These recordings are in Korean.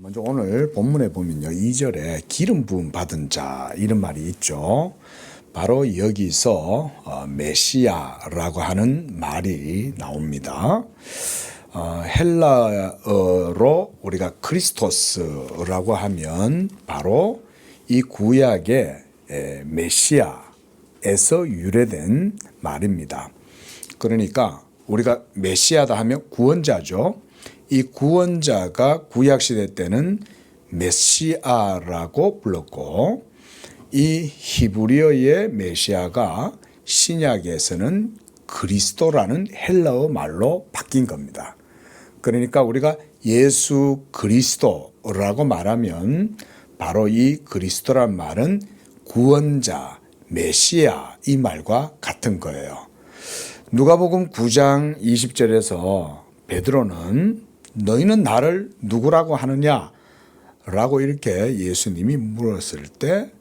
먼저 오늘 본문에 보면요, 2절에 기름 부음 받은 자 이런 말이 있죠. 바로 여기서 메시아라고 하는 말이 나옵니다. 헬라어로 우리가 크리스토스라고 하면 바로 이 구약의 메시아에서 유래된 말입니다. 그러니까 우리가 메시아다 하면 구원자죠. 이 구원자가 구약시대 때는 메시아라고 불렀고, 이 히브리어의 메시아가 신약에서는 그리스도라는 헬라어 말로 바뀐 겁니다. 그러니까 우리가 예수 그리스도라고 말하면 바로 이 그리스도란 말은 구원자, 메시아 이 말과 같은 거예요. 누가복음 9장 20절에서 베드로는 너희는 나를 누구라고 하느냐? 라고 이렇게 예수님이 물었을 때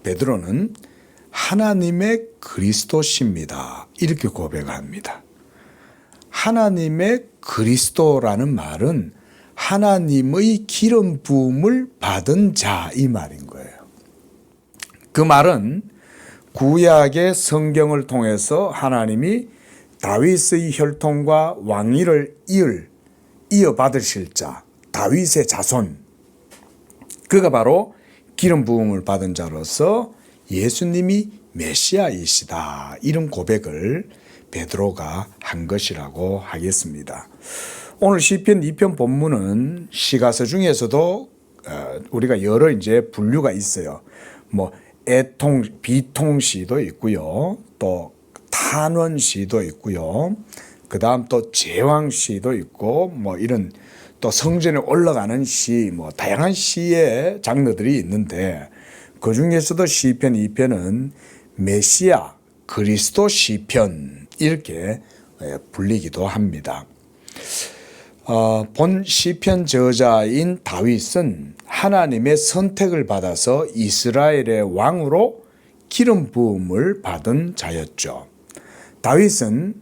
베드로는 하나님의 그리스도십니다. 이렇게 고백합니다. 하나님의 그리스도라는 말은 하나님의 기름 부음을 받은 자 이 말인 거예요. 그 말은 구약의 성경을 통해서 하나님이 다윗의 혈통과 왕위를 이어받으실 자, 다윗의 자손, 그가 바로 기름 부음을 받은 자로서 예수님이 메시아이시다, 이런 고백을 베드로가 한 것이라고 하겠습니다. 오늘 시편 2편 본문은 시가서 중에서도 우리가 여러 이제 분류가 있어요. 뭐 비통시도 있고요, 또 탄원시도 있고요, 그 다음 또 제왕시도 있고, 뭐 이런 또 성전에 올라가는 시, 뭐 다양한 시의 장르들이 있는데, 그 중에서도 시편 2편은 메시아 그리스도 시편 이렇게 불리기도 합니다. 본 시편 저자인 다윗은 하나님의 선택을 받아서 이스라엘의 왕으로 기름 부음을 받은 자였죠. 다윗은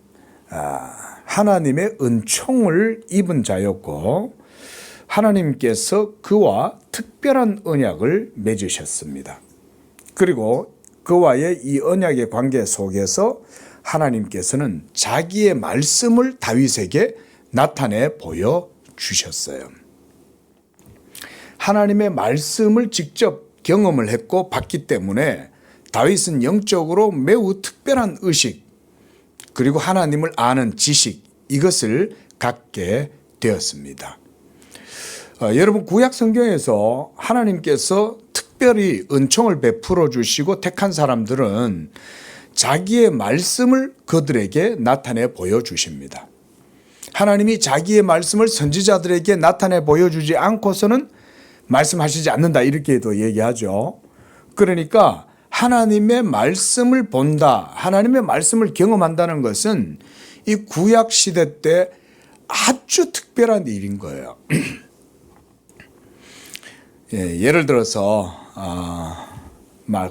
하나님의 은총을 입은 자였고, 하나님께서 그와 특별한 언약을 맺으셨습니다. 그리고 그와의 이 언약의 관계 속에서 하나님께서는 자기의 말씀을 다윗에게 나타내 보여주셨어요. 하나님의 말씀을 직접 경험을 했고 봤기 때문에 다윗은 영적으로 매우 특별한 의식, 그리고 하나님을 아는 지식, 이것을 갖게 되었습니다. 여러분, 구약 성경에서 하나님께서 특별히 은총을 베풀어 주시고 택한 사람들은 자기의 말씀을 그들에게 나타내 보여주십니다. 하나님이 자기의 말씀을 선지자들에게 나타내 보여주지 않고서는 말씀하시지 않는다, 이렇게도 얘기하죠. 그러니까 하나님의 말씀을 본다, 하나님의 말씀을 경험한다는 것은 이 구약 시대 때 아주 특별한 일인 거예요. 예를 들어서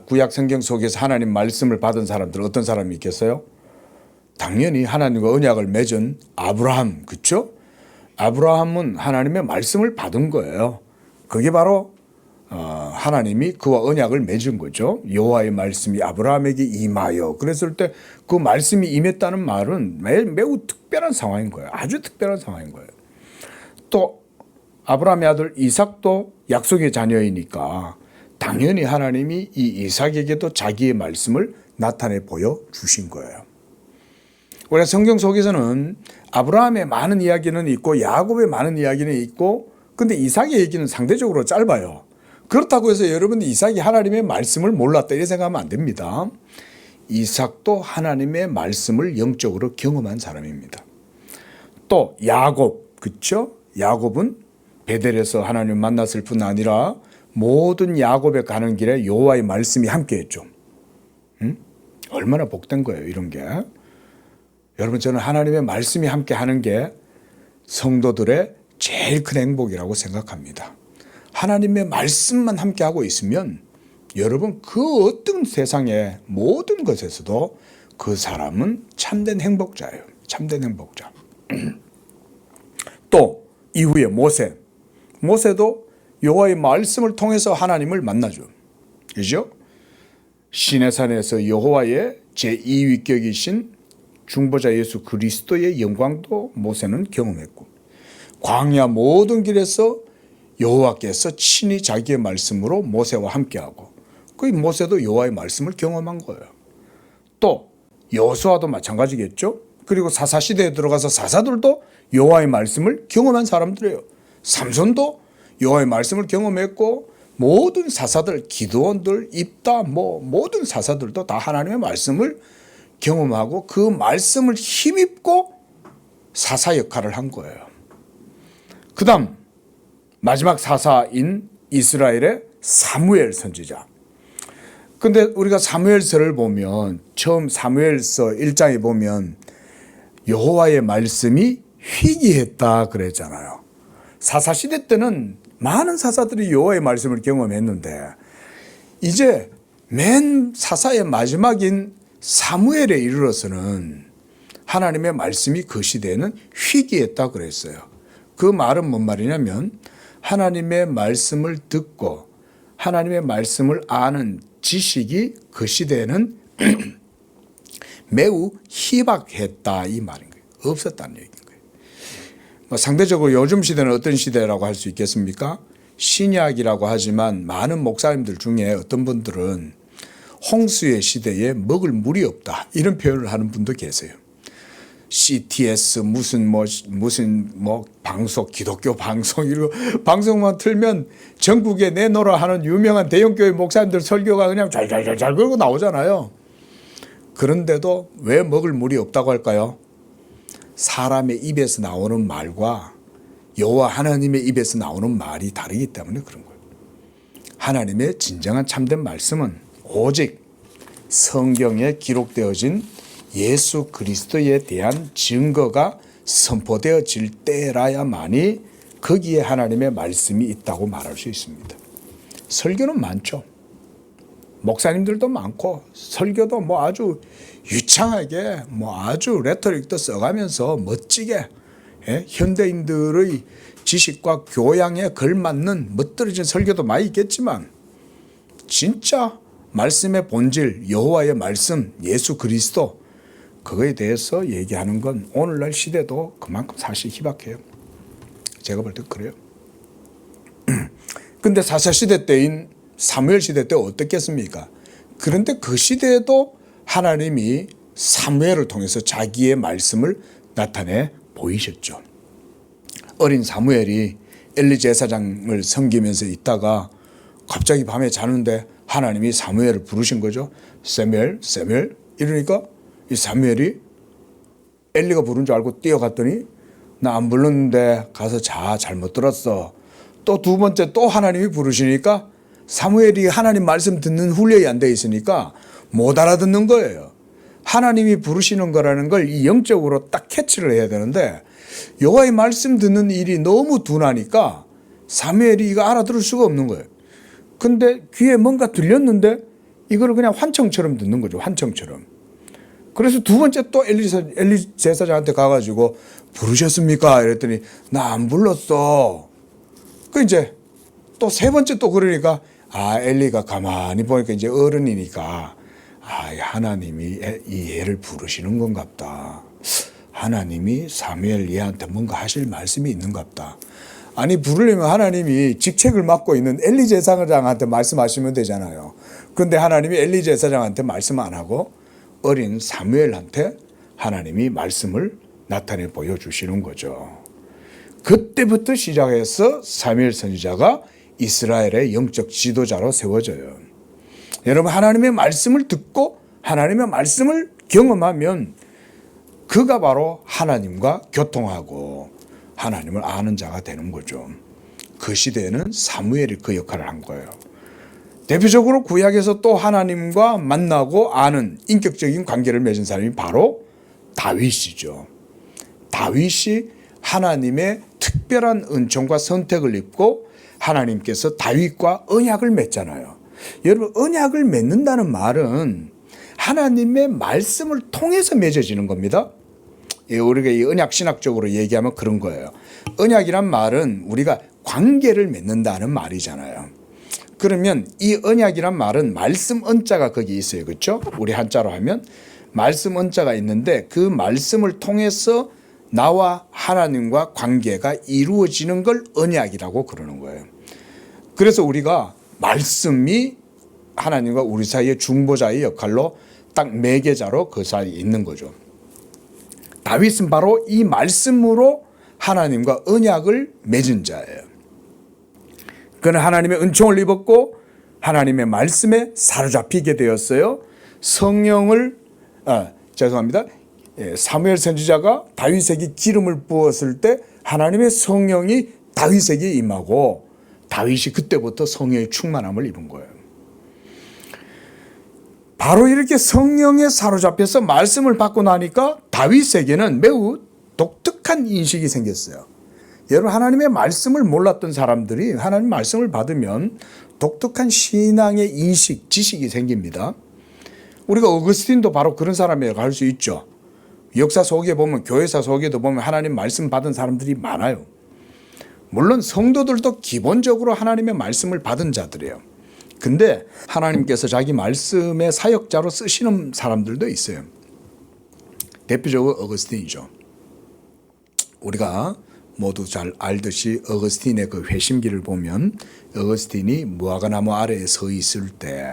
구약 성경 속에서 하나님 말씀을 받은 사람들 어떤 사람이 있겠어요? 당연히 하나님과 언약을 맺은 아브라함, 그렇죠? 아브라함은 하나님의 말씀을 받은 거예요. 그게 바로 하나님이 그와 언약을 맺은 거죠. 여호와의 말씀이 아브라함에게 임하여, 그랬을 때 그 말씀이 임했다는 말은 매우 특별한 상황인 거예요. 아주 특별한 상황인 거예요. 또 아브라함의 아들 이삭도 약속의 자녀이니까 당연히 하나님이 이 이삭에게도 자기의 말씀을 나타내 보여주신 거예요. 우리가 성경 속에서는 아브라함의 많은 이야기는 있고 야곱의 많은 이야기는 있고, 근데 이삭의 얘기는 상대적으로 짧아요. 그렇다고 해서 여러분이 이삭이 하나님의 말씀을 몰랐다 이렇게 생각하면 안 됩니다. 이삭도 하나님의 말씀을 영적으로 경험한 사람입니다. 또 야곱, 그렇죠? 야곱은 베델에서 하나님을 만났을 뿐 아니라 모든 야곱에 가는 길에 여호와의 말씀이 함께했죠. 얼마나 복된 거예요, 이런 게. 여러분, 저는 하나님의 말씀이 함께하는 게 성도들의 제일 큰 행복이라고 생각합니다. 하나님의 말씀만 함께하고 있으면 여러분, 그 어떤 세상의 모든 것에서도 그 사람은 참된 행복자예요. 참된 행복자. 또 이후에 모세도 여호와의 말씀을 통해서 하나님을 만나죠. 그죠? 시내산에서 여호와의 제2위격이신 중보자 예수 그리스도의 영광도 모세는 경험했고, 광야 모든 길에서 여호와께서 친히 자기의 말씀으로 모세와 함께하고, 그 모세도 여호와의 말씀을 경험한 거예요. 또 여호수아도 마찬가지겠죠. 그리고 사사시대에 들어가서 사사들도 여호와의 말씀을 경험한 사람들이에요. 삼손도 여호와의 말씀을 경험했고, 모든 사사들, 기드온들, 입다, 모든 사사들도 다 하나님의 말씀을 경험하고 그 말씀을 힘입고 사사 역할을 한 거예요. 그 다음 마지막 사사인 이스라엘의 사무엘 선지자. 근데 우리가 사무엘서를 보면, 처음 사무엘서 1장에 보면 여호와의 말씀이 희귀했다 그랬잖아요. 사사시대 때는 많은 사사들이 여호와의 말씀을 경험했는데, 이제 맨 사사의 마지막인 사무엘에 이르러서는 하나님의 말씀이 그 시대에는 희귀했다 그랬어요. 그 말은 뭔 말이냐면, 하나님의 말씀을 듣고 하나님의 말씀을 아는 지식이 그 시대에는 매우 희박했다, 이 말인 거예요. 없었다는 얘기인 거예요. 상대적으로 요즘 시대는 어떤 시대라고 할 수 있겠습니까? 신약이라고 하지만 많은 목사님들 중에 어떤 분들은 홍수의 시대에 먹을 물이 없다, 이런 표현을 하는 분도 계세요. CTS 무슨 방송, 기독교 방송, 이런 방송만 틀면 전국에 내놓으라 하는 유명한 대형교회 목사님들 설교가 그냥 잘 걸고 나오잖아요. 그런데도 왜 먹을 물이 없다고 할까요? 사람의 입에서 나오는 말과 여호와 하나님의 입에서 나오는 말이 다르기 때문에 그런 거예요. 하나님의 진정한 참된 말씀은 오직 성경에 기록되어진 예수 그리스도에 대한 증거가 선포되어질 때라야만이 거기에 하나님의 말씀이 있다고 말할 수 있습니다. 설교는 많죠. 목사님들도 많고, 설교도 아주 유창하게 아주 레토릭도 써가면서 멋지게, 현대인들의 지식과 교양에 걸맞는 멋들어진 설교도 많이 있겠지만, 진짜 말씀의 본질, 여호와의 말씀, 예수 그리스도, 그거에 대해서 얘기하는 건 오늘날 시대도 그만큼 사실 희박해요. 제가 볼 때 그래요. 근데 사사시대 때인 사무엘 시대 때 어떻겠습니까? 그런데 그 시대에도 하나님이 사무엘을 통해서 자기의 말씀을 나타내 보이셨죠. 어린 사무엘이 엘리 제사장을 섬기면서 있다가 갑자기 밤에 자는데 하나님이 사무엘을 부르신 거죠. 세무엘, 세무엘. 이러니까 이 사무엘이 엘리가 부른 줄 알고 뛰어갔더니, 나 안 불렀는데 가서 자, 잘못 들었어. 또 두 번째 또 하나님이 부르시니까 사무엘이 하나님 말씀 듣는 훈련이 안 돼 있으니까 못 알아듣는 거예요. 하나님이 부르시는 거라는 걸 이 영적으로 딱 캐치를 해야 되는데, 여호와의 말씀 듣는 일이 너무 둔하니까 사무엘이 이거 알아들을 수가 없는 거예요. 근데 귀에 뭔가 들렸는데 이거를 그냥 환청처럼 듣는 거죠. 환청처럼. 그래서 두 번째 또 엘리 제사장한테 가가지고 부르셨습니까? 이랬더니 나 안 불렀어. 그 이제 또 세 번째 또 그러니까, 엘리가 가만히 보니까 이제 어른이니까, 하나님이 이 애를 부르시는 건갑다. 하나님이 사무엘 얘한테 뭔가 하실 말씀이 있는갑다. 아니, 부르려면 하나님이 직책을 맡고 있는 엘리 제사장한테 말씀하시면 되잖아요. 그런데 하나님이 엘리 제사장한테 말씀 안 하고 어린 사무엘한테 하나님이 말씀을 나타내 보여주시는 거죠. 그때부터 시작해서 사무엘 선지자가 이스라엘의 영적 지도자로 세워져요. 여러분, 하나님의 말씀을 듣고 하나님의 말씀을 경험하면 그가 바로 하나님과 교통하고 하나님을 아는 자가 되는 거죠. 그 시대에는 사무엘이 그 역할을 한 거예요. 대표적으로 구약에서 또 하나님과 만나고 아는 인격적인 관계를 맺은 사람이 바로 다윗이죠. 다윗이 하나님의 특별한 은총과 선택을 입고 하나님께서 다윗과 언약을 맺잖아요. 여러분, 언약을 맺는다는 말은 하나님의 말씀을 통해서 맺어지는 겁니다. 우리가 이 언약 신학적으로 얘기하면 그런 거예요. 언약이란 말은 우리가 관계를 맺는다는 말이잖아요. 그러면 이 언약이란 말은 말씀 언자가 거기 있어요. 그렇죠? 우리 한자로 하면 말씀 언자가 있는데 그 말씀을 통해서 나와 하나님과 관계가 이루어지는 걸 언약이라고 그러는 거예요. 그래서 우리가 말씀이 하나님과 우리 사이의 중보자의 역할로 딱 매개자로 그 사이에 있는 거죠. 다윗은 바로 이 말씀으로 하나님과 언약을 맺은 자예요. 그는 하나님의 은총을 입었고 하나님의 말씀에 사로잡히게 되었어요. 성령을 사무엘 선지자가 다윗에게 기름을 부었을 때 하나님의 성령이 다윗에게 임하고 다윗이 그때부터 성령의 충만함을 입은 거예요. 바로 이렇게 성령에 사로잡혀서 말씀을 받고 나니까 다윗에게는 매우 독특한 인식이 생겼어요. 여러분, 하나님의 말씀을 몰랐던 사람들이 하나님 말씀을 받으면 독특한 신앙의 인식, 지식이 생깁니다. 우리가 어거스틴도 바로 그런 사람이라고 할 수 있죠. 역사 속에 보면, 교회사 속에도 보면 하나님 말씀 받은 사람들이 많아요. 물론 성도들도 기본적으로 하나님의 말씀을 받은 자들이에요. 근데 하나님께서 자기 말씀의 사역자로 쓰시는 사람들도 있어요. 대표적으로 어거스틴이죠. 우리가 모두 잘 알듯이 어거스틴의 그 회심기를 보면 어거스틴이 무화과나무 아래에 서 있을 때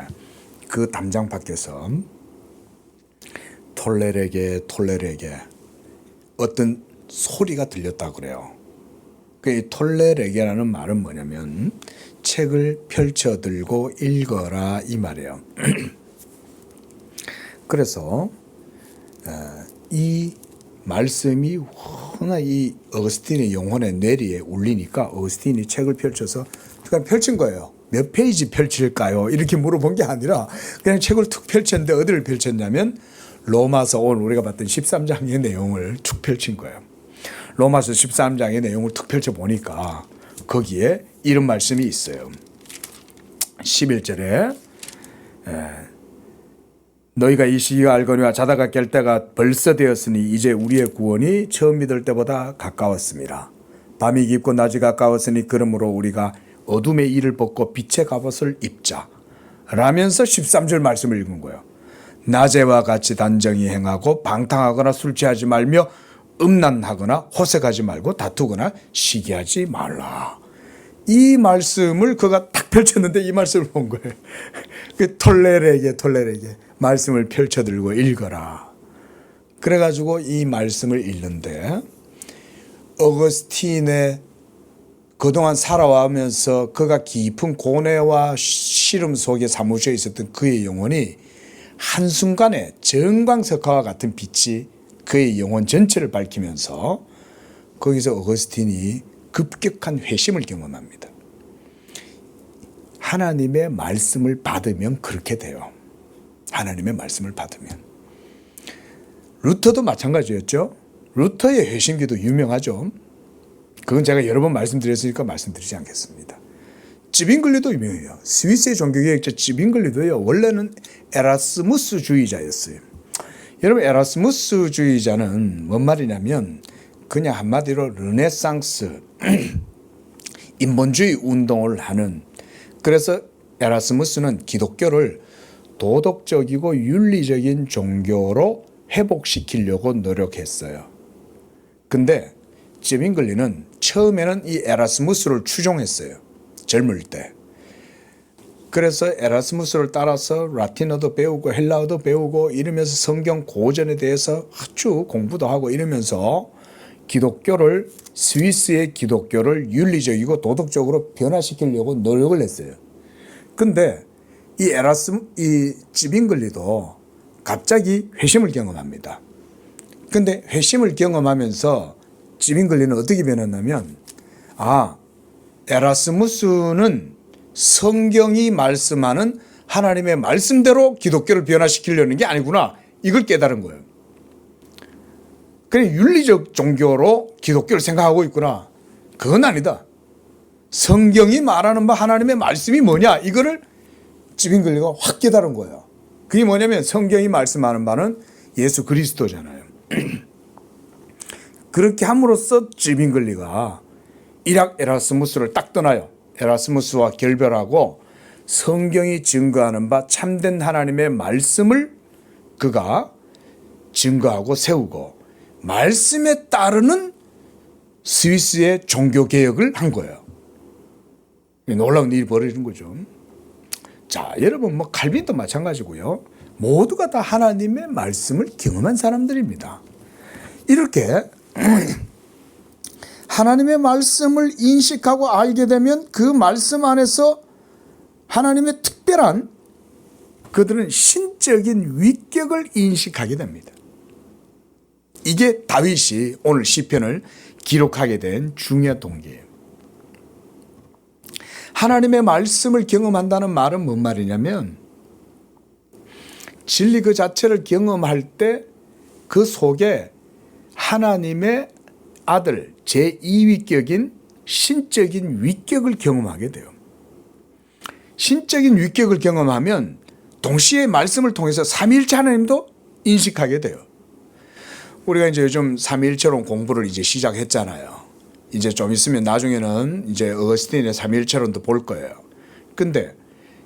그 담장 밖에서 톨레르게 어떤 소리가 들렸다고 그래요. 그 톨레르게라는 말은 뭐냐면 책을 펼쳐 들고 읽어라 이 말이에요. 그래서 이 말씀이 워낙 이 어거스틴의 영혼의 뇌리에 울리니까 어거스틴이 책을 펼쳐서 그냥 펼친 거예요. 몇 페이지 펼칠까요? 이렇게 물어본 게 아니라 그냥 책을 툭 펼쳤는데 어디를 펼쳤냐면 로마서 오늘 우리가 봤던 13장의 내용을 툭 펼친 거예요. 로마서 13장의 내용을 툭 펼쳐보니까 거기에 이런 말씀이 있어요. 11절에 너희가 이 시기가 알거니와 자다가 깰 때가 벌써 되었으니 이제 우리의 구원이 처음 믿을 때보다 가까웠습니다. 밤이 깊고 낮이 가까웠으니 그러므로 우리가 어둠의 일을 벗고 빛의 갑옷을 입자 라면서 13절 말씀을 읽은 거예요. 낮에와 같이 단정히 행하고 방탕하거나 술 취하지 말며 음란하거나 호색하지 말고 다투거나 시기하지 말라. 이 말씀을 그가 딱 펼쳤는데 이 말씀을 본 거예요. 그 톨레르게 말씀을 펼쳐 들고 읽어라. 그래가지고 이 말씀을 읽는데 어거스틴의 그동안 살아가면서 그가 깊은 고뇌와 시름 속에 사무쳐 있었던 그의 영혼이 한순간에 정광석화와 같은 빛이 그의 영혼 전체를 밝히면서 거기서 어거스틴이 급격한 회심을 경험합니다. 하나님의 말씀을 받으면 그렇게 돼요. 하나님의 말씀을 받으면. 루터도 마찬가지였죠. 루터의 회심기도 유명하죠. 그건 제가 여러 번 말씀드렸으니까 말씀드리지 않겠습니다. 찌빙글리도 유명해요. 스위스의 종교개혁자 찌빙글리도요. 원래는 에라스무스주의자였어요. 여러분, 에라스무스주의자는 뭔 말이냐면 그냥 한마디로 르네상스 인본주의 운동을 하는, 그래서 에라스무스는 기독교를 도덕적이고 윤리적인 종교로 회복시키려고 노력했어요. 근데 찌빙글리는 처음에는 이 에라스무스를 추종했어요. 젊을 때. 그래서 에라스무스를 따라서 라틴어도 배우고 헬라어도 배우고 이러면서 성경 고전에 대해서 아주 공부도 하고 이러면서 기독교를, 스위스의 기독교를 윤리적이고 도덕적으로 변화시키려고 노력을 했어요. 근데 이 찌빙글리도 갑자기 회심을 경험합니다. 근데 회심을 경험하면서 찌빙글리는 어떻게 변했냐면, 에라스무스는 성경이 말씀하는 하나님의 말씀대로 기독교를 변화시키려는 게 아니구나, 이걸 깨달은 거예요. 그냥 윤리적 종교로 기독교를 생각하고 있구나. 그건 아니다. 성경이 말하는 바 하나님의 말씀이 뭐냐, 이거를 찌빙글리가 확 깨달은 거예요. 그게 뭐냐면 성경이 말씀하는 바는 예수 그리스도잖아요. 그렇게 함으로써 찌빙글리가 이락 에라스무스를 딱 떠나요. 에라스무스와 결별하고 성경이 증거하는 바 참된 하나님의 말씀을 그가 증거하고 세우고 말씀에 따르는 스위스의 종교개혁을 한 거예요. 놀라운 일이 벌어지는 거죠. 자, 여러분 뭐 칼빈도 마찬가지고요. 모두가 다 하나님의 말씀을 경험한 사람들입니다. 이렇게 하나님의 말씀을 인식하고 알게 되면 그 말씀 안에서 하나님의 특별한 그들은 신적인 위격을 인식하게 됩니다. 이게 다윗이 오늘 시편을 기록하게 된 중요한 동기예요. 하나님의 말씀을 경험한다는 말은 뭔 말이냐면 진리 그 자체를 경험할 때 그 속에 하나님의 아들 제2위격인 신적인 위격을 경험하게 돼요. 신적인 위격을 경험하면 동시에 말씀을 통해서 삼위일체 하나님도 인식하게 돼요. 우리가 이제 요즘 삼위일체론 공부를 이제 시작했잖아요. 이제 좀 있으면 나중에는 이제 어거스틴의 삼위일체론도 볼 거예요. 근데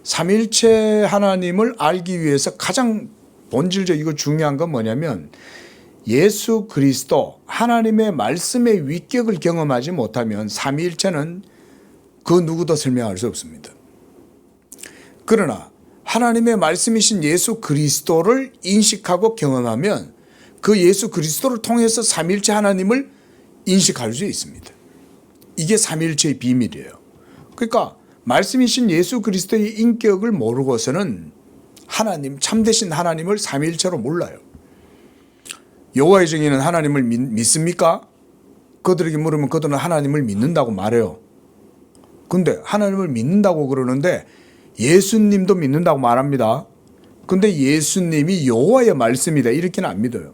삼위일체 하나님을 알기 위해서 가장 본질적이고 중요한 건 뭐냐면 예수 그리스도 하나님의 말씀의 위격을 경험하지 못하면 삼위일체는 그 누구도 설명할 수 없습니다. 그러나 하나님의 말씀이신 예수 그리스도를 인식하고 경험하면 그 예수 그리스도를 통해서 삼위일체 하나님을 인식할 수 있습니다. 이게 삼위일체의 비밀이에요. 그러니까 말씀이신 예수 그리스도의 인격을 모르고서는 하나님, 참되신 하나님을 삼위일체로 몰라요. 여호와의 증인은 하나님을 믿습니까? 그들에게 물으면 그들은 하나님을 믿는다고 말해요. 근데 하나님을 믿는다고 그러는데 예수님도 믿는다고 말합니다. 근데 예수님이 여호와의 말씀이다 이렇게는 안 믿어요.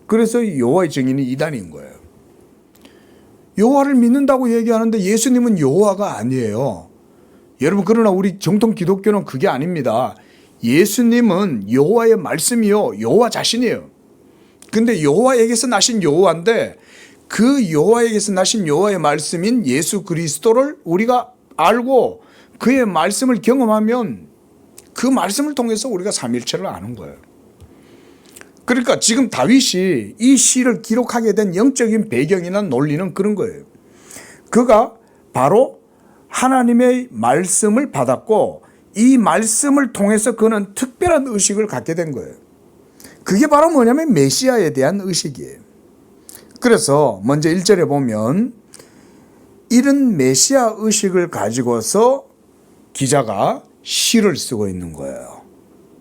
그래서 여호와의 증인이 이단인 거예요. 여호와를 믿는다고 얘기하는데 예수님은 여호와가 아니에요. 여러분, 그러나 우리 정통 기독교는 그게 아닙니다. 예수님은 여호와의 말씀이요, 여호와 자신이에요. 근데 여호와에게서 나신 여호와인데 그 여호와에게서 나신 여호와의 말씀인 예수 그리스도를 우리가 알고 그의 말씀을 경험하면 그 말씀을 통해서 우리가 삼위일체를 아는 거예요. 그러니까 지금 다윗이 이 시를 기록하게 된 영적인 배경이나 논리는 그런 거예요. 그가 바로 하나님의 말씀을 받았고 이 말씀을 통해서 그는 특별한 의식을 갖게 된 거예요. 그게 바로 뭐냐면 메시아에 대한 의식이에요. 그래서 먼저 1절에 보면 이런 메시아 의식을 가지고서 기자가 시를 쓰고 있는 거예요.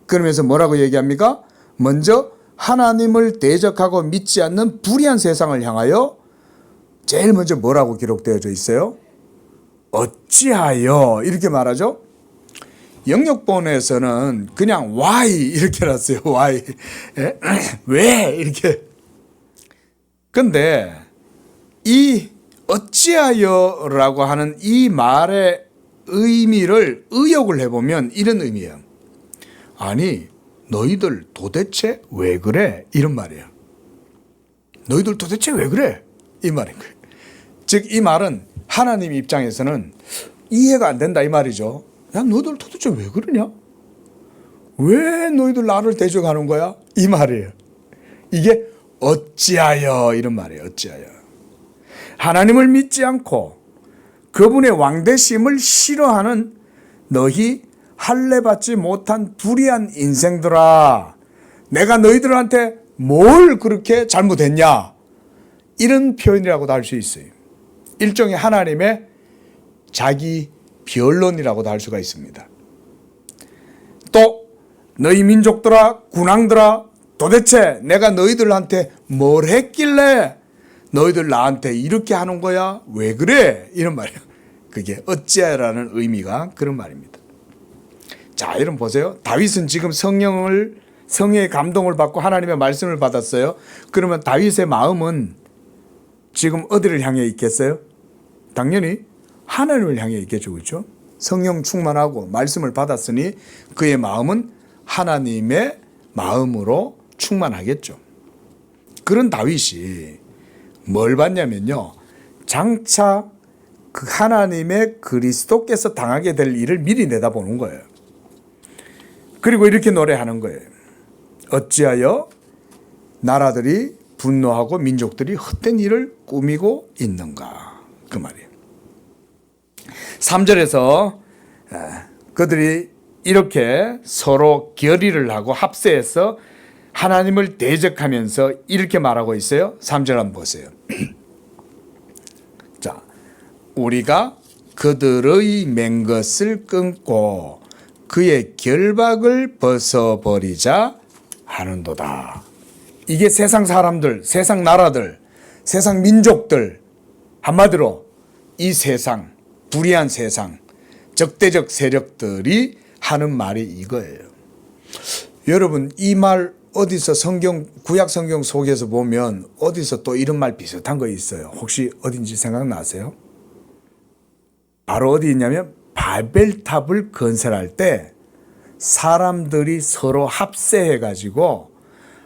그러면서 뭐라고 얘기합니까? 먼저 하나님을 대적하고 믿지 않는 불의한 세상을 향하여 제일 먼저 뭐라고 기록되어져 있어요? 어찌하여 이렇게 말하죠. 영역본에서는 그냥 why 이렇게 놨어요. why. 왜 이렇게. 근데 이 어찌하여라고 하는 이 말의 의미를 의역을 해보면 이런 의미예요. 아니 너희들 도대체 왜 그래? 이런 말이에요. 너희들 도대체 왜 그래? 이 말인 거예요. 즉 이 말은 하나님 입장에서는 이해가 안 된다 이 말이죠. 야 너희들 도대체 왜 그러냐? 왜 너희들 나를 대적하는 거야? 이 말이에요. 이게 어찌하여 이런 말이에요. 어찌하여. 하나님을 믿지 않고 그분의 왕되심을 싫어하는 너희 할례받지 못한 불의한 인생들아, 내가 너희들한테 뭘 그렇게 잘못했냐? 이런 표현이라고도 할 수 있어요. 일종의 하나님의 자기 변론이라고도 할 수가 있습니다. 또 너희 민족들아, 군왕들아, 도대체 내가 너희들한테 뭘 했길래 너희들 나한테 이렇게 하는 거야? 왜 그래? 이런 말이에요. 그게 어찌하라는 의미가 그런 말입니다. 자, 여러분 보세요. 다윗은 지금 성령의 감동을 받고 하나님의 말씀을 받았어요. 그러면 다윗의 마음은 지금 어디를 향해 있겠어요? 당연히 하나님을 향해 있겠죠. 그렇죠? 성령 충만하고 말씀을 받았으니 그의 마음은 하나님의 마음으로 충만하겠죠. 그런 다윗이 뭘 받냐면요. 장차 그 하나님의 그리스도께서 당하게 될 일을 미리 내다보는 거예요. 그리고 이렇게 노래하는 거예요. 어찌하여 나라들이 분노하고 민족들이 헛된 일을 꾸미고 있는가. 그 말이에요. 3절에서 그들이 이렇게 서로 결의를 하고 합세해서 하나님을 대적하면서 이렇게 말하고 있어요. 3절 한번 보세요. 자, 우리가 그들의 맹 것을 끊고 그의 결박을 벗어버리자 하는도다. 이게 세상 사람들, 세상 나라들, 세상 민족들, 한마디로 이 세상, 불의한 세상, 적대적 세력들이 하는 말이 이거예요. 여러분, 이 말 어디서 구약 성경 속에서 보면 어디서 또 이런 말 비슷한 거 있어요. 혹시 어딘지 생각나세요? 바로 어디 있냐면 바벨탑을 건설할 때 사람들이 서로 합세해가지고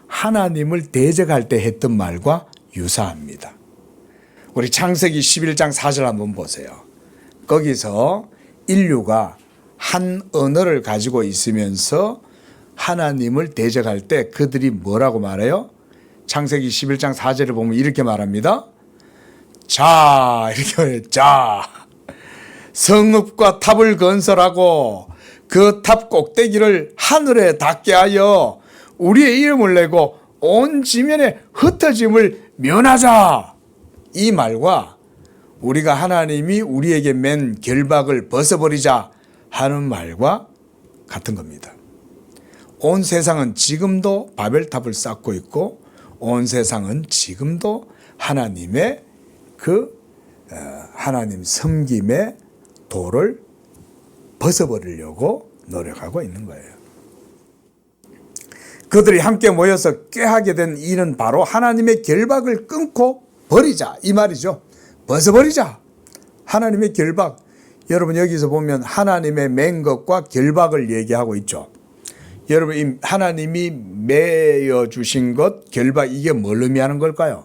하나님을 대적할 때 했던 말과 유사합니다. 우리 창세기 11장 4절 한번 보세요. 거기서 인류가 한 언어를 가지고 있으면서 하나님을 대적할 때 그들이 뭐라고 말해요? 창세기 11장 4절을 보면 이렇게 말합니다. 자, 이렇게 말해요. 자, 성읍과 탑을 건설하고 그 탑 꼭대기를 하늘에 닿게 하여 우리의 이름을 내고 온 지면에 흩어짐을 면하자. 이 말과 우리가 하나님이 우리에게 맨 결박을 벗어버리자 하는 말과 같은 겁니다. 온 세상은 지금도 바벨탑을 쌓고 있고 온 세상은 지금도 하나님의 하나님 섬김의 도를 벗어버리려고 노력하고 있는 거예요. 그들이 함께 모여서 꾀하게 된 일은 바로 하나님의 결박을 끊고 버리자 이 말이죠. 벗어버리자. 하나님의 결박. 여러분 여기서 보면 하나님의 맨 것과 결박을 얘기하고 있죠. 여러분 이 하나님이 매여 주신 것 결박 이게 뭘 의미하는 걸까요?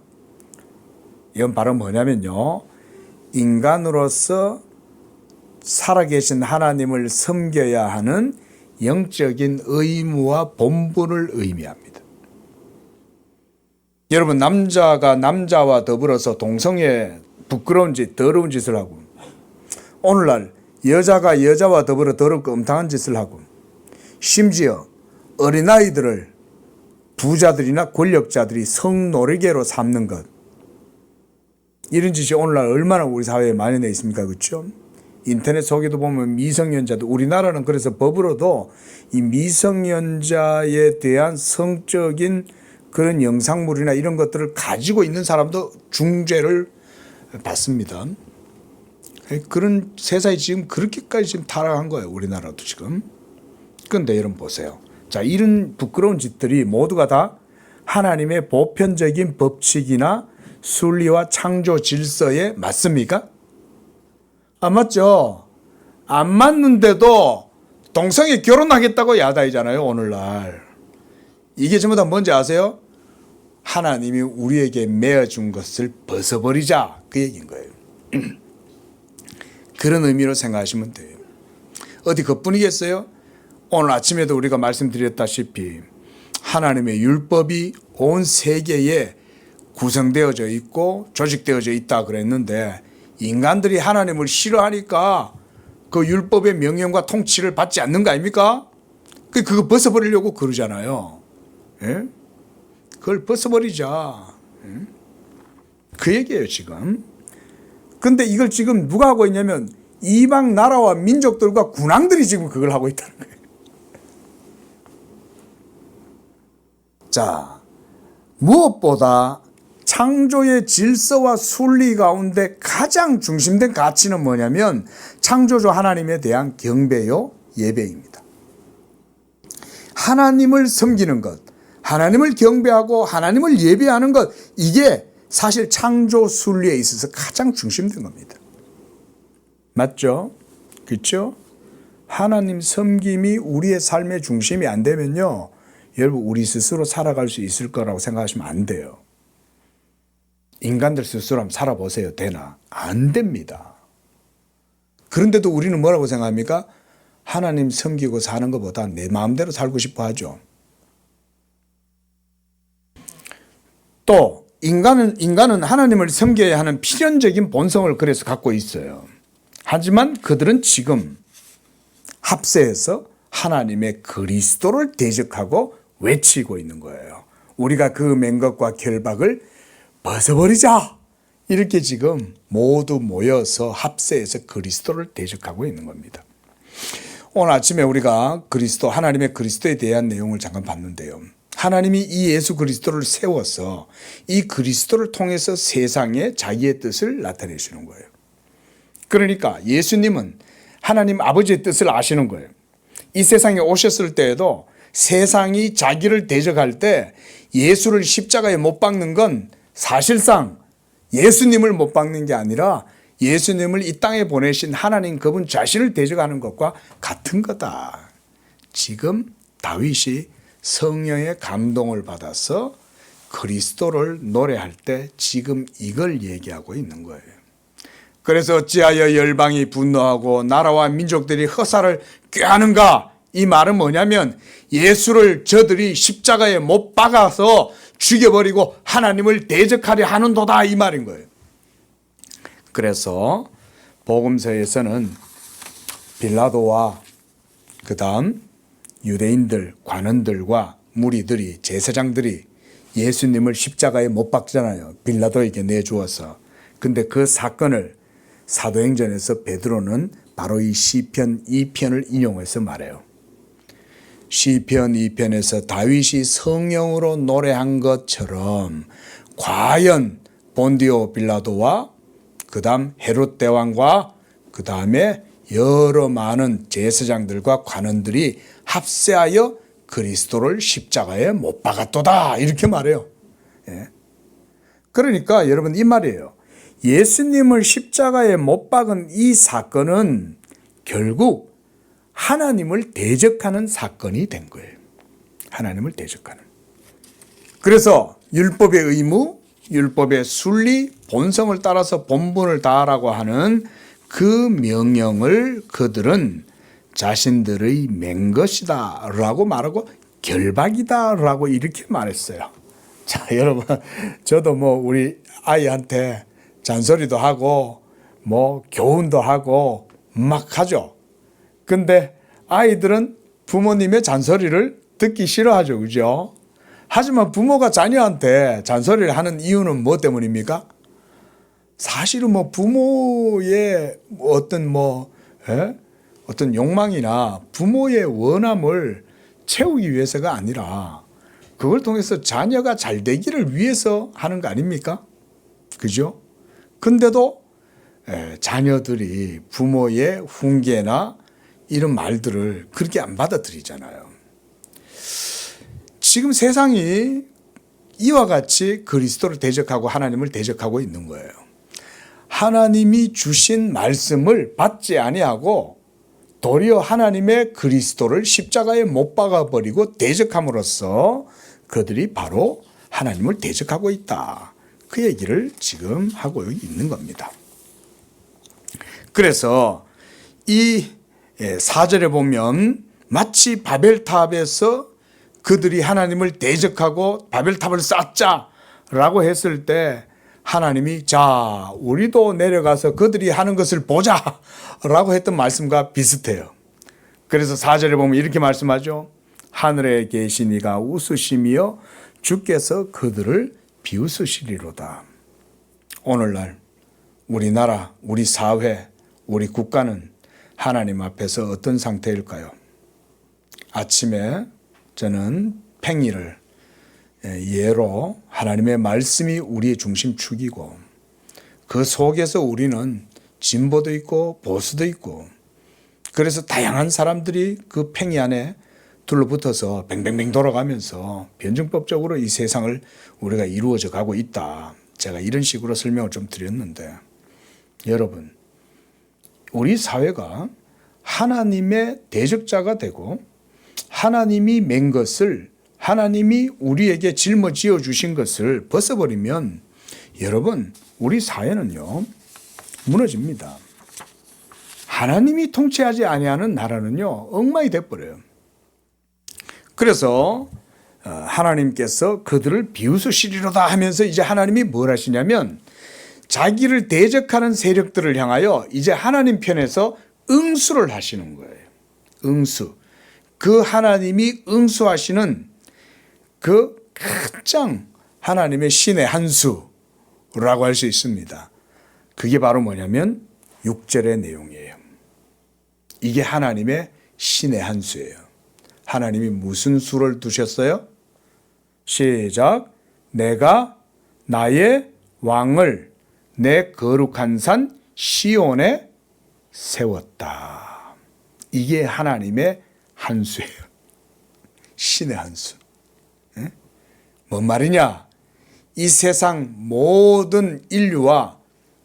이건 바로 뭐냐면요. 인간으로서 살아계신 하나님을 섬겨야 하는 영적인 의무와 본분을 의미합니다. 여러분 남자가 남자와 더불어서 동성애 부끄러운 짓, 더러운 짓을 하고 오늘날 여자가 여자와 더불어 더럽고 음탕한 짓을 하고 심지어 어린아이들을 부자들이나 권력자들이 성노리개로 삼는 것 이런 짓이 오늘날 얼마나 우리 사회에 만연해 있습니까? 그렇죠? 인터넷 속에도 보면 미성년자도 우리나라는 그래서 법으로도 이 미성년자에 대한 성적인 그런 영상물이나 이런 것들을 가지고 있는 사람도 중죄를 받습니다. 그런 세상이 지금 그렇게까지 지금 타락한 거예요. 우리나라도 지금. 그런데 여러분 보세요. 자, 이런 부끄러운 짓들이 모두가 다 하나님의 보편적인 법칙이나 순리와 창조 질서에 맞습니까? 안 맞죠? 안 맞는데도 동성애 결혼하겠다고 야단이잖아요. 오늘날. 이게 전부 다 뭔지 아세요? 하나님이 우리에게 매어준 것을 벗어버리자 그 얘기인 거예요. 그런 의미로 생각하시면 돼요. 어디 그뿐이겠어요? 오늘 아침에도 우리가 말씀드렸다시피 하나님의 율법이 온 세계에 구성되어져 있고 조직되어져 있다 그랬는데 인간들이 하나님을 싫어하니까 그 율법의 명령과 통치를 받지 않는 거 아닙니까? 그거 벗어버리려고 그러잖아요. 예? 그걸 벗어버리자. 예? 그 얘기예요 지금. 근데 이걸 지금 누가 하고 있냐면 이방 나라와 민족들과 군왕들이 지금 그걸 하고 있다는 거예요. 자, 무엇보다 창조의 질서와 순리 가운데 가장 중심된 가치는 뭐냐면 창조주 하나님에 대한 경배요 예배입니다. 하나님을 섬기는 것, 하나님을 경배하고 하나님을 예배하는 것 이게 사실 창조 순리에 있어서 가장 중심된 겁니다. 맞죠? 그렇죠? 하나님 섬김이 우리의 삶의 중심이 안 되면요. 여러분 우리 스스로 살아갈 수 있을 거라고 생각하시면 안 돼요. 인간들 스스로 한번 살아보세요. 되나? 안 됩니다. 그런데도 우리는 뭐라고 생각합니까? 하나님 섬기고 사는 것보다 내 마음대로 살고 싶어 하죠. 또 인간은 하나님을 섬겨야 하는 필연적인 본성을 그래서 갖고 있어요. 하지만 그들은 지금 합세해서 하나님의 그리스도를 대적하고 외치고 있는 거예요. 우리가 그 맹것과 결박을 벗어버리자. 이렇게 지금 모두 모여서 합세해서 그리스도를 대적하고 있는 겁니다. 오늘 아침에 우리가 하나님의 그리스도에 대한 내용을 잠깐 봤는데요. 하나님이 이 예수 그리스도를 세워서 이 그리스도를 통해서 세상에 자기의 뜻을 나타내시는 거예요. 그러니까 예수님은 하나님 아버지의 뜻을 아시는 거예요. 이 세상에 오셨을 때에도 세상이 자기를 대적할 때 예수를 십자가에 못 박는 건 사실상 예수님을 못 박는 게 아니라 예수님을 이 땅에 보내신 하나님 그분 자신을 대적하는 것과 같은 거다. 지금 다윗이 성령의 감동을 받아서 그리스도를 노래할 때 지금 이걸 얘기하고 있는 거예요. 그래서 어찌하여 열방이 분노하고 나라와 민족들이 허사를 꾀하는가? 이 말은 뭐냐면 예수를 저들이 십자가에 못 박아서 죽여버리고 하나님을 대적하려 하는도다 이 말인 거예요. 그래서 복음서에서는 빌라도와 그 다음 유대인들, 관원들과 무리들이 제사장들이 예수님을 십자가에 못 박잖아요. 빌라도에게 내주어서. 근데 그 사건을 사도행전에서 베드로는 바로 이 시편 2편을 인용해서 말해요. 시편 2편에서 다윗이 성령으로 노래한 것처럼 과연 본디오 빌라도와 그 다음 헤롯 대왕과 그 다음에 여러 많은 제사장들과 관원들이 합세하여 그리스도를 십자가에 못 박았도다 이렇게 말해요. 예. 그러니까 여러분 이 말이에요. 예수님을 십자가에 못 박은 이 사건은 결국 하나님을 대적하는 사건이 된 거예요. 하나님을 대적하는. 그래서 율법의 의무, 율법의 순리, 본성을 따라서 본분을 다하라고 하는 그 명령을 그들은 자신들의 맹것이다 라고 말하고 결박이다 라고 이렇게 말했어요. 자, 여러분, 저도 우리 아이한테 잔소리도 하고 교훈도 하고 막 하죠. 근데 아이들은 부모님의 잔소리를 듣기 싫어하죠. 그죠? 하지만 부모가 자녀한테 잔소리를 하는 이유는 뭐 때문입니까? 사실은 부모의 어떤 욕망이나 부모의 원함을 채우기 위해서가 아니라 그걸 통해서 자녀가 잘 되기를 위해서 하는 거 아닙니까? 그죠? 근데도 자녀들이 부모의 훈계나 이런 말들을 그렇게 안 받아들이잖아요. 지금 세상이 이와 같이 그리스도를 대적하고 하나님을 대적하고 있는 거예요. 하나님이 주신 말씀을 받지 아니하고 도리어 하나님의 그리스도를 십자가에 못 박아버리고 대적함으로써 그들이 바로 하나님을 대적하고 있다. 그 얘기를 지금 하고 있는 겁니다. 그래서 이 4절에 보면 마치 바벨탑에서 그들이 하나님을 대적하고 바벨탑을 쌓자라고 했을 때 하나님이 자 우리도 내려가서 그들이 하는 것을 보자라고 했던 말씀과 비슷해요. 그래서 4절에 보면 이렇게 말씀하죠. 하늘에 계신 이가 웃으시며 주께서 그들을 비웃으시리로다. 오늘날 우리나라, 우리 사회, 우리 국가는 하나님 앞에서 어떤 상태일까요? 아침에 저는 팽이를 예로 하나님의 말씀이 우리의 중심축이고 그 속에서 우리는 진보도 있고 보수도 있고 그래서 다양한 사람들이 그 팽이 안에 둘러붙어서 뱅뱅뱅 돌아가면서 변증법적으로 이 세상을 우리가 이루어져 가고 있다. 제가 이런 식으로 설명을 좀 드렸는데 여러분 우리 사회가 하나님의 대적자가 되고 하나님이 맨 것을 하나님이 우리에게 짊어지어 주신 것을 벗어버리면 여러분 우리 사회는요 무너집니다. 하나님이 통치하지 아니하는 나라는요 엉망이 돼버려요. 그래서 하나님께서 그들을 비웃으시리로다 하면서 이제 하나님이 뭘 하시냐면 자기를 대적하는 세력들을 향하여 이제 하나님 편에서 응수를 하시는 거예요. 응수. 그 하나님이 응수하시는 그 가장 하나님의 신의 한 수라고 할 수 있습니다. 그게 바로 뭐냐면 6절의 내용이에요. 이게 하나님의 신의 한 수예요. 하나님이 무슨 수를 두셨어요? 시작. 내가 나의 왕을 내 거룩한 산 시온에 세웠다. 이게 하나님의 한 수예요. 신의 한 수. 뭔 말이냐? 이 세상 모든 인류와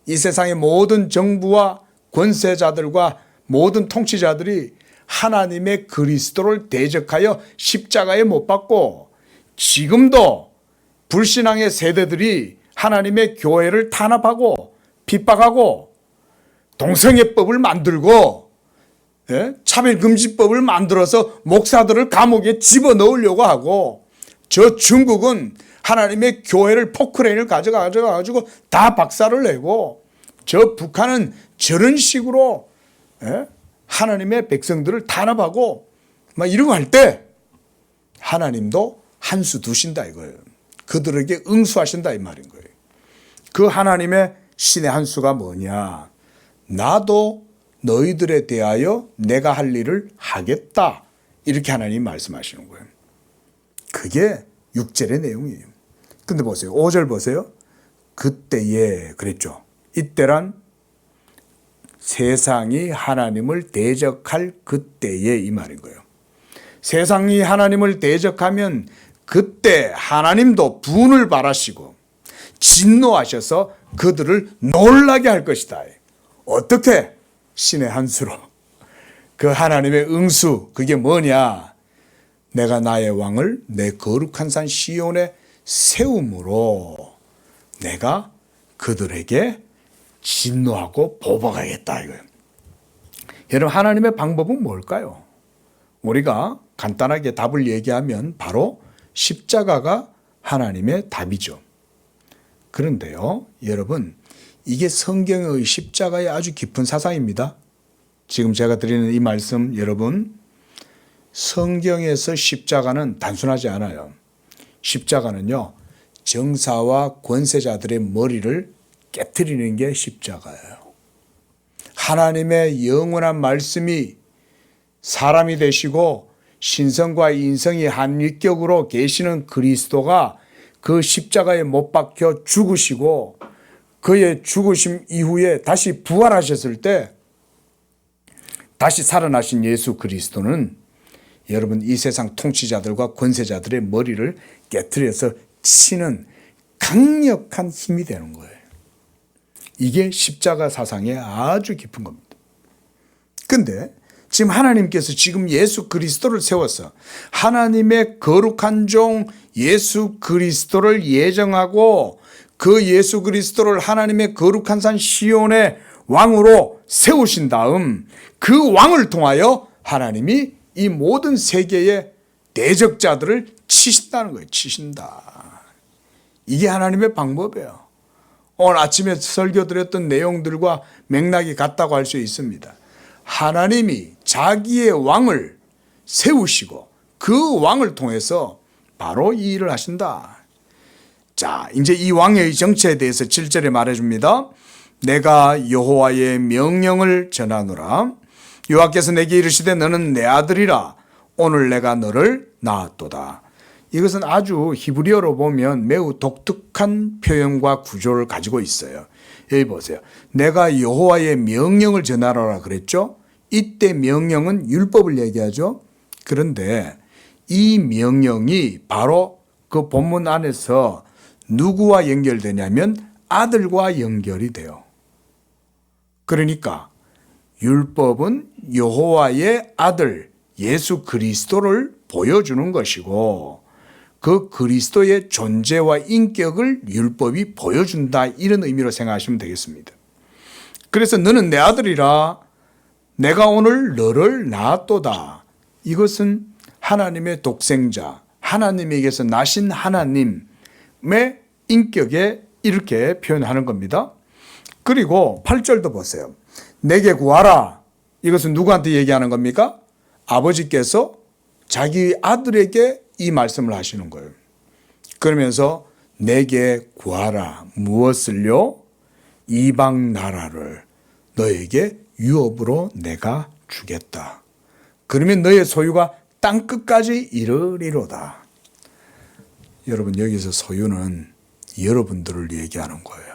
이 세상의 모든 정부와 권세자들과 모든 통치자들이 하나님의 그리스도를 대적하여 십자가에 못 박고 지금도 불신앙의 세대들이 하나님의 교회를 탄압하고 핍박하고 동성애법을 만들고 차별금지법을 만들어서 목사들을 감옥에 집어넣으려고 하고 저 중국은 하나님의 교회를 포크레인을 가져가지고 다 박살을 내고 저 북한은 저런 식으로 하나님의 백성들을 탄압하고 막 이러고 할 때 하나님도 한 수 두신다 이거예요. 그들에게 응수하신다 이 말인 거예요. 그 하나님의 신의 한 수가 뭐냐? 나도 너희들에 대하여 내가 할 일을 하겠다. 이렇게 하나님이 말씀하시는 거예요. 그게 6절의 내용이에요. 근데 보세요. 5절 보세요. 그때에 그랬죠. 이때란 세상이 하나님을 대적할 그때에 이 말인 거예요. 세상이 하나님을 대적하면 그때 하나님도 분을 발하시고 진노하셔서 그들을 놀라게 할 것이다. 어떻게? 신의 한 수로. 그 하나님의 응수 그게 뭐냐? 내가 나의 왕을 내 거룩한 산 시온에 세움으로 내가 그들에게 진노하고 보복하겠다 이거예요. 여러분 하나님의 방법은 뭘까요? 우리가 간단하게 답을 얘기하면 바로 십자가가 하나님의 답이죠. 그런데요, 여러분 이게 성경의 십자가의 아주 깊은 사상입니다. 지금 제가 드리는 이 말씀 여러분 성경에서 십자가는 단순하지 않아요. 십자가는요 정사와 권세자들의 머리를 깨트리는 게 십자가예요. 하나님의 영원한 말씀이 사람이 되시고 신성과 인성이 한 위격으로 계시는 그리스도가 그 십자가에 못 박혀 죽으시고 그의 죽으심 이후에 다시 부활하셨을 때 다시 살아나신 예수 그리스도는 여러분 이 세상 통치자들과 권세자들의 머리를 깨트려서 치는 강력한 힘이 되는 거예요. 이게 십자가 사상의 아주 깊은 겁니다. 근데 지금 하나님께서 지금 예수 그리스도를 세워서 하나님의 거룩한 종 예수 그리스도를 예정하고 그 예수 그리스도를 하나님의 거룩한 산 시온의 왕으로 세우신 다음 그 왕을 통하여 하나님이 이 모든 세계의 대적자들을 치신다는 거예요. 치신다. 이게 하나님의 방법이에요. 오늘 아침에 설교드렸던 내용들과 맥락이 같다고 할 수 있습니다. 하나님이 자기의 왕을 세우시고 그 왕을 통해서 바로 이 일을 하신다. 자, 이제 이 왕의 정체에 대해서 7절에 말해줍니다. 내가 여호와의 명령을 전하노라. 여호와께서 내게 이르시되 너는 내 아들이라. 오늘 내가 너를 낳았도다. 이것은 아주 히브리어로 보면 매우 독특한 표현과 구조를 가지고 있어요. 여기 보세요. 내가 여호와의 명령을 전하라 그랬죠. 이때 명령은 율법을 얘기하죠. 그런데 이 명령이 바로 그 본문 안에서 누구와 연결되냐면 아들과 연결이 돼요. 그러니까 율법은 여호와의 아들 예수 그리스도를 보여주는 것이고 그 그리스도의 존재와 인격을 율법이 보여준다 이런 의미로 생각하시면 되겠습니다. 그래서 너는 내 아들이라 내가 오늘 너를 낳았도다. 이것은 하나님의 독생자, 하나님에게서 나신 하나님의 인격에 이렇게 표현하는 겁니다. 그리고 8절도 보세요. 내게 구하라. 이것은 누구한테 얘기하는 겁니까? 아버지께서 자기 아들에게 이 말씀을 하시는 거예요. 그러면서 내게 구하라. 무엇을요? 이방 나라를 너에게 유업으로 내가 주겠다. 그러면 너의 소유가 땅끝까지 이르리로다. 여러분, 여기서 소유는 여러분들을 얘기하는 거예요.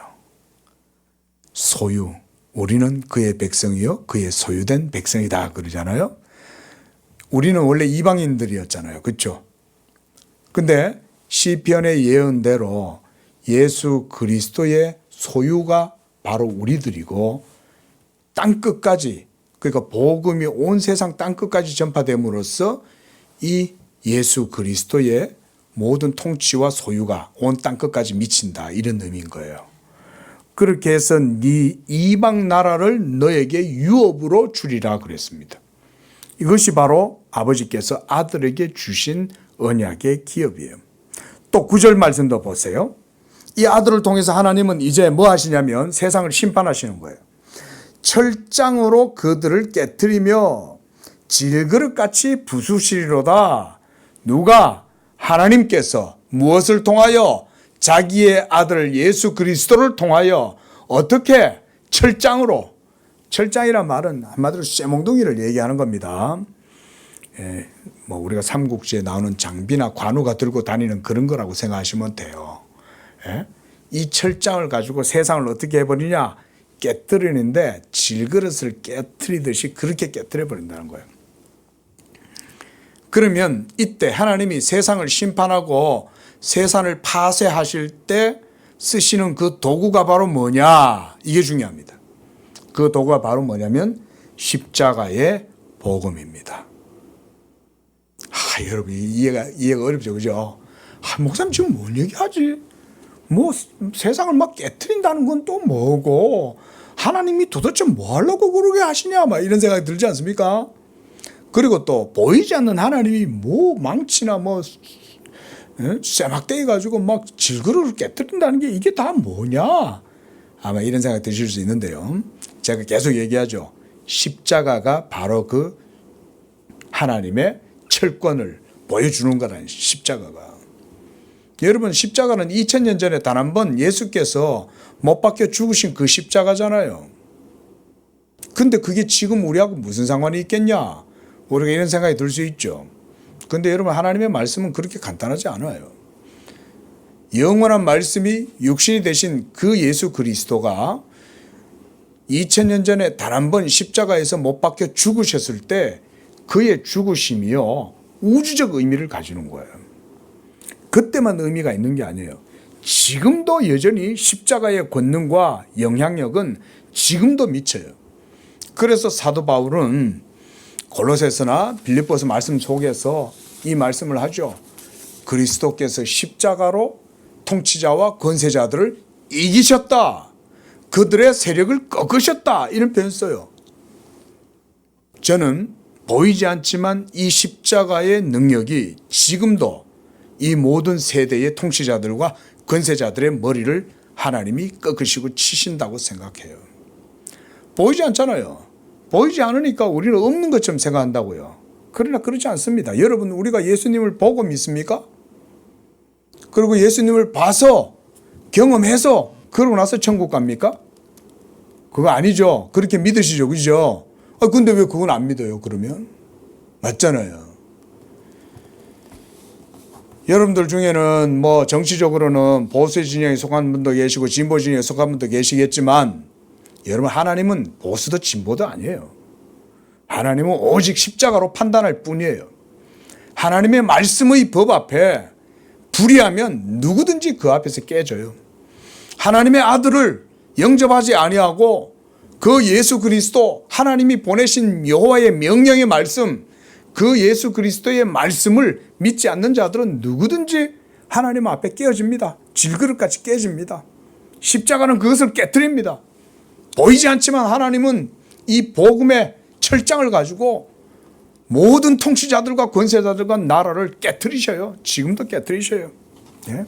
소유. 우리는 그의 백성이요 그의 소유된 백성이다 그러잖아요. 우리는 원래 이방인들이었잖아요. 그렇죠? 근데 시편의 예언대로 예수 그리스도의 소유가 바로 우리들이고 땅끝까지, 그러니까 복음이 온 세상 땅끝까지 전파됨으로써 이 예수 그리스도의 모든 통치와 소유가 온 땅끝까지 미친다, 이런 의미인 거예요. 그렇게 해서 네 이방 나라를 너에게 유업으로 주리라 그랬습니다. 이것이 바로 아버지께서 아들에게 주신 언약의 기업이에요. 또 9절 말씀도 보세요. 이 아들을 통해서 하나님은 이제 뭐 하시냐면 세상을 심판하시는 거예요. 철장으로 그들을 깨트리며 질그릇같이 부수시리로다. 누가? 하나님께서 무엇을 통하여? 자기의 아들 예수 그리스도를 통하여 어떻게? 철장으로. 철장이란 말은 한마디로 쇠몽둥이를 얘기하는 겁니다. 뭐 우리가 삼국지에 나오는 장비나 관우가 들고 다니는 그런 거라고 생각하시면 돼요. 이 철장을 가지고 세상을 어떻게 해버리냐? 깨뜨리는데 질그릇을 깨뜨리듯이 그렇게 깨뜨려 버린다는 거예요. 그러면 이때 하나님이 세상을 심판하고 세상을 파쇄하실 때 쓰시는 그 도구가 바로 뭐냐? 이게 중요합니다. 그 도구가 바로 뭐냐면 십자가의 복음입니다. 여러분 이해가 어렵죠, 그죠? 목사님 지금 뭔 얘기하지? 뭐 세상을 막 깨트린다는 건 또 뭐고 하나님이 도대체 뭐 하려고 그러게 하시냐, 막 이런 생각이 들지 않습니까? 그리고 또 보이지 않는 하나님이 뭐 망치나 뭐 쇠막대기 가지고 막 질그릇을 깨트린다는 게 이게 다 뭐냐, 아마 이런 생각이 드실 수 있는데요. 제가 계속 얘기하죠. 십자가가 바로 그 하나님의 철권을 보여주는 거다. 십자가가. 여러분, 십자가는 2000년 전에 단 한 번 예수께서 못 박혀 죽으신 그 십자가잖아요. 근데 그게 지금 우리하고 무슨 상관이 있겠냐? 우리가 이런 생각이 들 수 있죠. 근데 여러분, 하나님의 말씀은 그렇게 간단하지 않아요. 영원한 말씀이 육신이 되신 그 예수 그리스도가 2000년 전에 단 한 번 십자가에서 못 박혀 죽으셨을 때 그의 죽으심이요 우주적 의미를 가지는 거예요. 그때만 의미가 있는 게 아니에요. 지금도 여전히 십자가의 권능과 영향력은 지금도 미쳐요. 그래서 사도 바울은 골로새서나 빌립보서 말씀 속에서 이 말씀을 하죠. 그리스도께서 십자가로 통치자와 권세자들을 이기셨다. 그들의 세력을 꺾으셨다. 이런 표현 써요. 저는 보이지 않지만 이 십자가의 능력이 지금도 이 모든 세대의 통치자들과 권세자들의 머리를 하나님이 꺾으시고 치신다고 생각해요. 보이지 않잖아요. 보이지 않으니까 우리는 없는 것처럼 생각한다고요. 그러나 그렇지 않습니다. 여러분, 우리가 예수님을 보고 믿습니까? 그리고 예수님을 봐서 경험해서 그러고 나서 천국 갑니까? 그거 아니죠. 그렇게 믿으시죠, 그죠? 근데 왜 그건 안 믿어요, 그러면? 맞잖아요. 여러분들 중에는 뭐 정치적으로는 보수 진영에 속한 분도 계시고 진보 진영에 속한 분도 계시겠지만 여러분, 하나님은 보수도 진보도 아니에요. 하나님은 오직 십자가로 판단할 뿐이에요. 하나님의 말씀의 법 앞에 불의하면 누구든지 그 앞에서 깨져요. 하나님의 아들을 영접하지 아니하고 그 예수 그리스도, 하나님이 보내신 여호와의 명령의 말씀, 그 예수 그리스도의 말씀을 믿지 않는 자들은 누구든지 하나님 앞에 깨어집니다. 질그릇같이 깨집니다. 십자가는 그것을 깨트립니다. 보이지 않지만 하나님은 이 복음의 철장을 가지고 모든 통치자들과 권세자들과 나라를 깨트리셔요. 지금도 깨트리셔요. 예?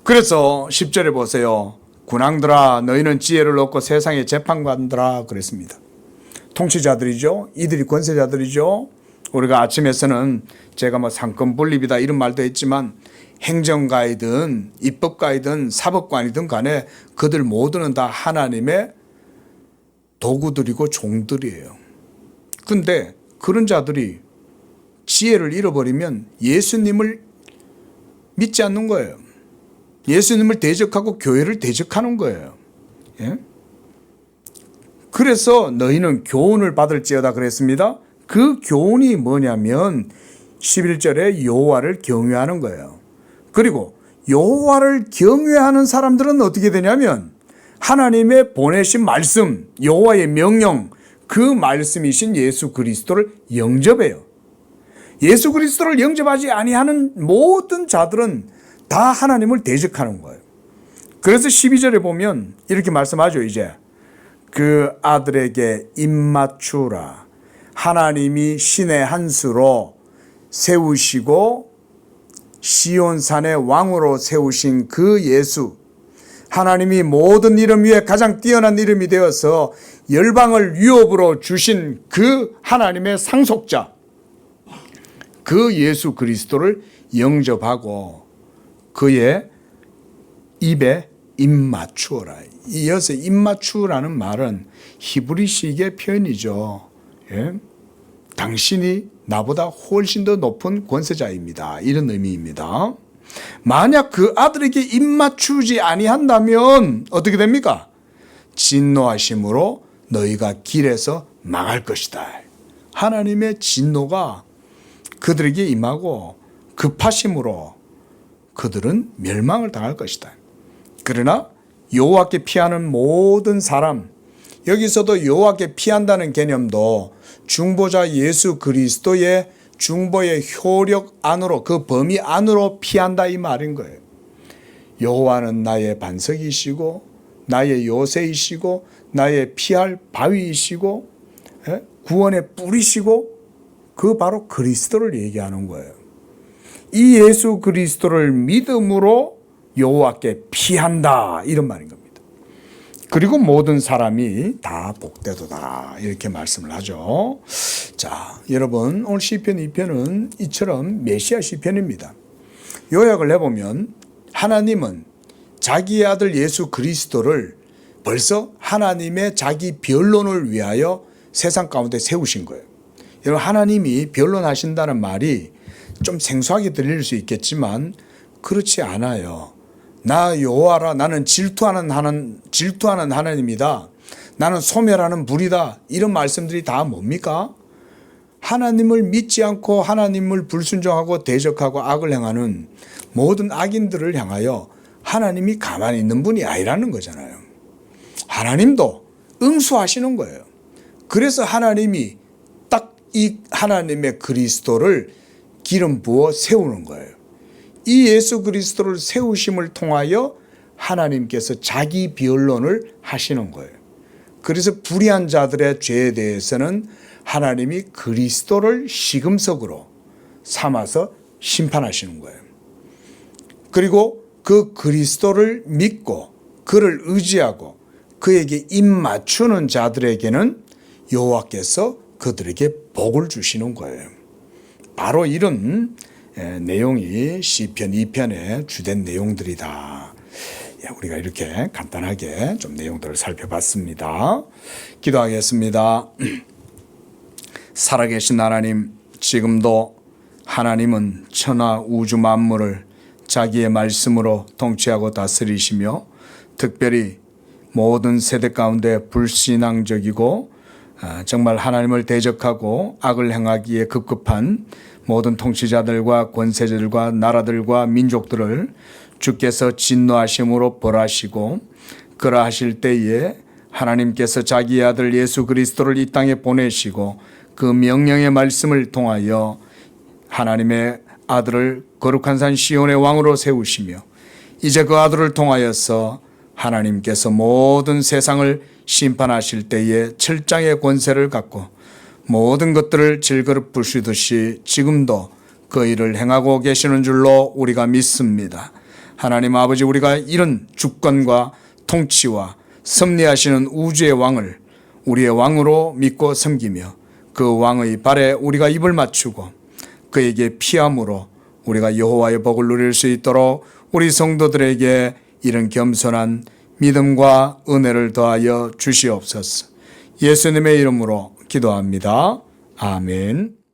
그래서 10절에 보세요. 군왕들아 너희는 지혜를 얻고 세상의 재판관들아 그랬습니다. 통치자들이죠. 이들이 권세자들이죠. 우리가 아침에서는 제가 뭐 상권 분립이다 이런 말도 했지만 행정가이든 입법가이든 사법관이든 간에 그들 모두는 다 하나님의 도구들이고 종들이에요. 근데 그런 자들이 지혜를 잃어버리면 예수님을 믿지 않는 거예요. 예수님을 대적하고 교회를 대적하는 거예요. 예? 그래서 너희는 교훈을 받을지어다 그랬습니다. 그 교훈이 뭐냐면 11절에 여호와를 경외하는 거예요. 그리고 여호와를 경외하는 사람들은 어떻게 되냐면 하나님의 보내신 말씀, 여호와의 명령, 그 말씀이신 예수 그리스도를 영접해요. 예수 그리스도를 영접하지 아니하는 모든 자들은 다 하나님을 대적하는 거예요. 그래서 12절에 보면 이렇게 말씀하죠. 이제 그 아들에게 입맞추라. 하나님이 신의 한 수로 세우시고 시온산의 왕으로 세우신 그 예수, 하나님이 모든 이름 위에 가장 뛰어난 이름이 되어서 열방을 유업으로 주신 그 하나님의 상속자, 그 예수 그리스도를 영접하고 그의 입에 입맞추어라. 이어서 입맞추라는 말은 히브리식의 표현이죠. 예? 당신이 나보다 훨씬 더 높은 권세자입니다. 이런 의미입니다. 만약 그 아들에게 입맞추지 아니한다면 어떻게 됩니까? 진노하심으로 너희가 길에서 망할 것이다. 하나님의 진노가 그들에게 임하고 급하심으로 그들은 멸망을 당할 것이다. 그러나 여호와께 피하는 모든 사람, 여기서도 여호와께 피한다는 개념도 중보자 예수 그리스도의 중보의 효력 안으로, 그 범위 안으로 피한다 이 말인 거예요. 여호와는 나의 반석이시고 나의 요새이시고 나의 피할 바위이시고 구원의 뿌리시고 그 바로 그리스도를 얘기하는 거예요. 이 예수 그리스도를 믿음으로 여호와께 피한다 이런 말인 겁니다. 그리고 모든 사람이 다 복되도다 이렇게 말씀을 하죠. 자, 여러분 오늘 시편 2편은 이처럼 메시아 시편입니다. 요약을 해보면 하나님은 자기의 아들 예수 그리스도를 벌써 하나님의 자기 변론을 위하여 세상 가운데 세우신 거예요. 여러분 하나님이 변론하신다는 말이 좀 생소하게 들릴 수 있겠지만 그렇지 않아요. 나 여호와라, 나는 질투하는 하나님이다. 나는 소멸하는 불이다. 이런 말씀들이 다 뭡니까? 하나님을 믿지 않고 하나님을 불순종하고 대적하고 악을 행하는 모든 악인들을 향하여 하나님이 가만히 있는 분이 아니라는 거잖아요. 하나님도 응수하시는 거예요. 그래서 하나님이 딱 이 하나님의 그리스도를 기름 부어 세우는 거예요. 이 예수 그리스도를 세우심을 통하여 하나님께서 자기 변론을 하시는 거예요. 그래서 불의한 자들의 죄에 대해서는 하나님이 그리스도를 시금석으로 삼아서 심판하시는 거예요. 그리고 그 그리스도를 믿고 그를 의지하고 그에게 입 맞추는 자들에게는 여호와께서 그들에게 복을 주시는 거예요. 바로 이런 내용이 시편 2편의 주된 내용들이다. 우리가 이렇게 간단하게 좀 내용들을 살펴봤습니다. 기도하겠습니다. 살아계신 하나님, 지금도 하나님은 천하 우주 만물을 자기의 말씀으로 통치하고 다스리시며 특별히 모든 세대 가운데 불신앙적이고 정말 하나님을 대적하고 악을 행하기에 급급한 모든 통치자들과 권세자들과 나라들과 민족들을 주께서 진노하심으로 벌하시고 그러하실 때에 하나님께서 자기의 아들 예수 그리스도를 이 땅에 보내시고 그 명령의 말씀을 통하여 하나님의 아들을 거룩한 산 시온의 왕으로 세우시며 이제 그 아들을 통하여서 하나님께서 모든 세상을 심판하실 때에 철장의 권세를 갖고 모든 것들을 질그릇 부수듯이 지금도 그 일을 행하고 계시는 줄로 우리가 믿습니다. 하나님 아버지, 우리가 이런 주권과 통치와 섭리하시는 우주의 왕을 우리의 왕으로 믿고 섬기며 그 왕의 발에 우리가 입을 맞추고 그에게 피함으로 우리가 여호와의 복을 누릴 수 있도록 우리 성도들에게 이런 겸손한 믿음과 은혜를 더하여 주시옵소서. 예수님의 이름으로 기도합니다. 아멘.